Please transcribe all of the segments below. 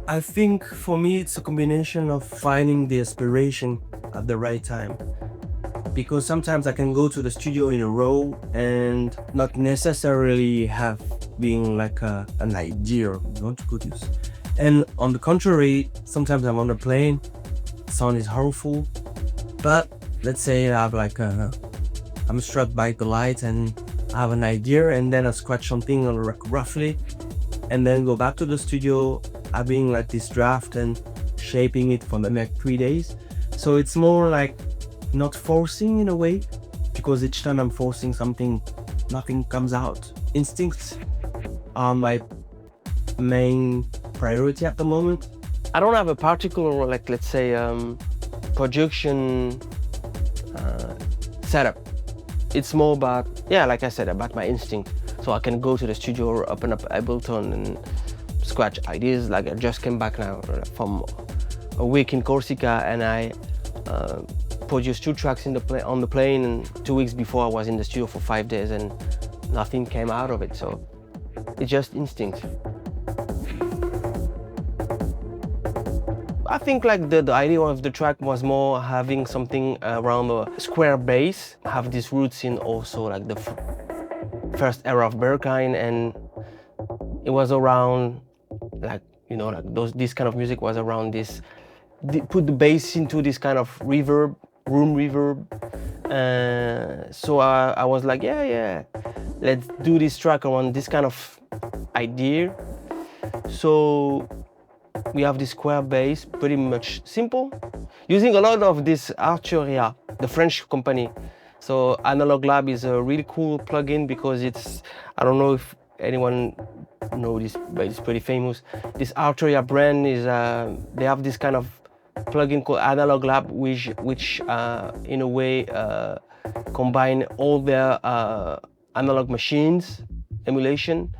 I think for me it's a combination of finding the inspiration at the right time. Because sometimes I can go to the studio in a row and not necessarily have being like an idea you want to produce. And on the contrary, sometimes I'm on a plane, sound is harmful, but let's say I have like I'm struck by the light and I have an idea, and then I scratch something on roughly, and then go back to the studio, having like this draft and shaping it for the next 3 days. So it's more like not forcing in a way, because each time I'm forcing something, nothing comes out. Instincts are my main priority at the moment. I don't have a particular, like, let's say, production setup. It's more about, yeah, like I said, about my instinct. So I can go to the studio or open up Ableton and scratch ideas. Like I just came back now from a week in Corsica, and I produced 2 tracks on the plane, and 2 weeks before I was in the studio for 5 days and nothing came out of it. So it's just instinct. I think like the idea of the track was more having something around a square bass, have these roots in also like the first era of Berghain, and it was around like, you know, like this kind of music was around this, put the bass into this kind of reverb, room reverb. So I was like, yeah, let's do this track around this kind of idea. So we have this square bass, pretty much simple, using a lot of this Arturia, the French company. So Analog Lab is a really cool plugin because it's, I don't know if anyone knows this, but it's pretty famous. This Arturia brand is, they have this kind of plugin called Analog Lab, which in a way combine all their analog machines, emulation,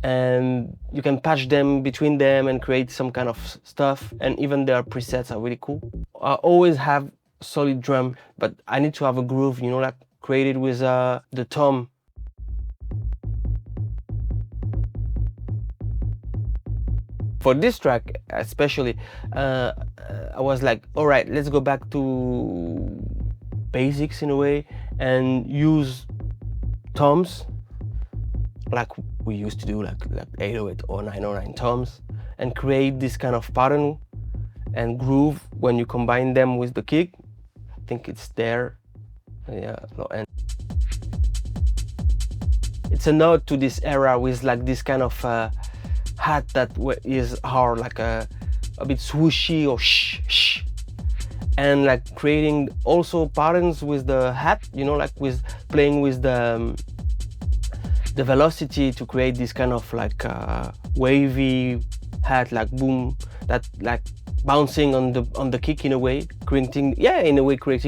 and you can patch them between them and create some kind of stuff, and even their presets are really cool. I always have solid drum, but I need to have a groove, you know, like created with the tom. For this track especially, I was like, all right, let's go back to basics in a way and use toms like we used to do, like 808 or 909 toms, and create this kind of pattern and groove when you combine them with the kick. I think it's there. Yeah, and it's a nod to this era with like this kind of hat that is hard, like a bit swooshy or shh, and like creating also patterns with the hat, you know, like with playing with the velocity to create this kind of like wavy hat, like boom, that like bouncing on the kick in a way, creating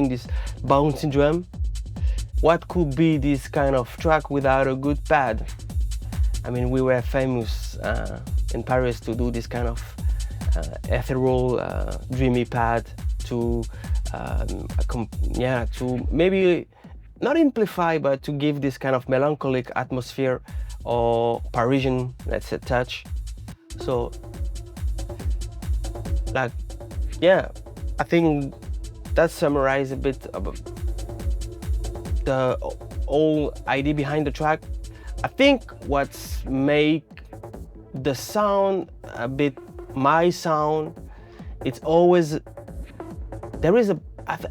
this bouncing drum. What could be this kind of track without a good pad? I mean, we were famous in Paris to do this kind of ethereal, dreamy pad to maybe not amplify, but to give this kind of melancholic atmosphere or Parisian, let's say, touch. So, like, yeah, I think that summarizes a bit about the whole idea behind the track. I think what's make the sound a bit my sound, it's always, there is a,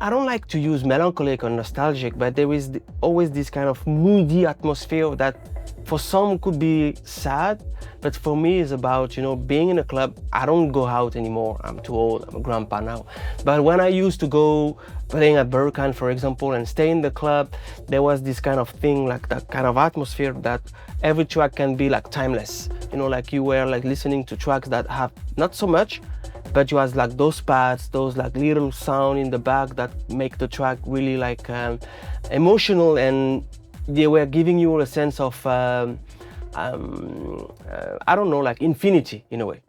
I don't like to use melancholic or nostalgic, but there is always this kind of moody atmosphere that for some could be sad, but for me is about, you know, being in a club. I don't go out anymore, I'm too old, I'm a grandpa now. But when I used to go playing at Berghain, for example, and stay in the club, there was this kind of thing, like that kind of atmosphere that every track can be like timeless. You know, like you were like listening to tracks that have not so much, but you has like those pads, those like little sound in the back that make the track really like emotional, and they were giving you a sense of I don't know, like infinity in a way.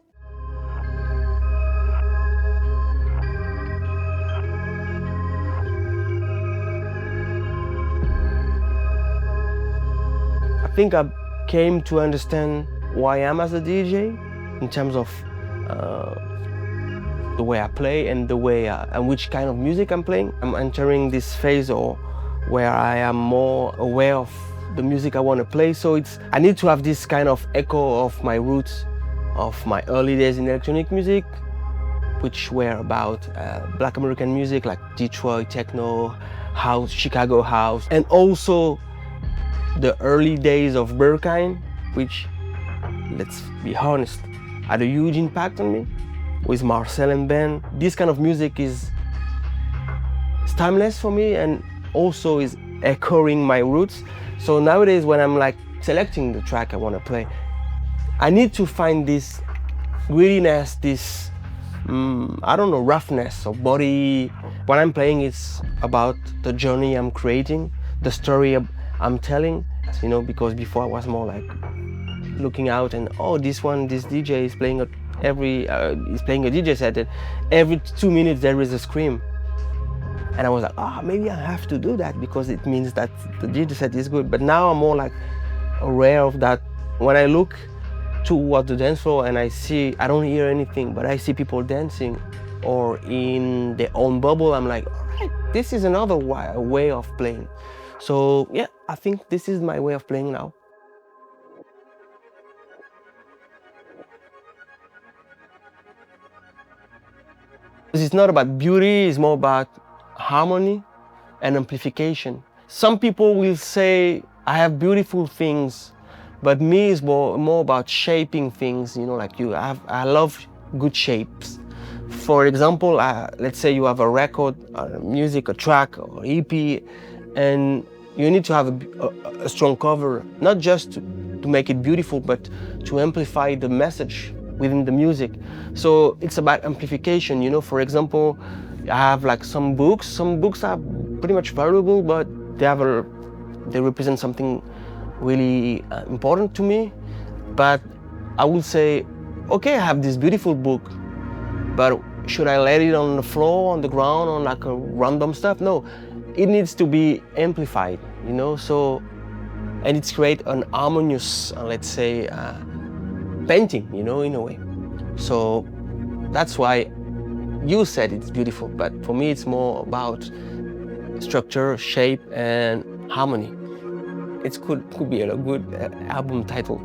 think I came to understand who I am as a DJ in terms of the way I play and the way and which kind of music I'm playing. I'm entering this phase where I am more aware of the music I want to play. So I need to have this kind of echo of my roots, of my early days in electronic music, which were about Black American music like Detroit techno, house, Chicago house, and also the early days of Berghain, which, let's be honest, had a huge impact on me with Marcel and Ben. This kind of music is timeless for me and also is echoing my roots. So nowadays when I'm like selecting the track I want to play, I need to find this grittiness, this I don't know, roughness or body. What I'm playing is about the journey I'm creating, the story I'm telling, you know, because before I was more like looking out and, oh, this DJ is playing he's playing a DJ set, and every 2 minutes there is a scream. And I was like, maybe I have to do that because it means that the DJ set is good. But now I'm more like aware of that. When I look toward the dance floor and I don't hear anything, but I see people dancing or in their own bubble, I'm like, all right, this is another way of playing. So yeah, I think this is my way of playing now. It's not about beauty, it's more about harmony and amplification. Some people will say, I have beautiful things, but me is more about shaping things, you know, like I love good shapes. For example, let's say you have a record, music, a track or EP, and you need to have a strong cover, not just to make it beautiful, but to amplify the message within the music. So it's about amplification, you know. For example, I have like some books are pretty much valuable, but they represent something really important to me. But I would say, okay, I have this beautiful book, but should I let it on the floor, on the ground, on like a random stuff? No, it needs to be amplified, you know. So, and it's create an harmonious, let's say, painting, you know, in a way. So that's why you said it's beautiful, but for me it's more about structure, shape, and harmony. It could be a good album title.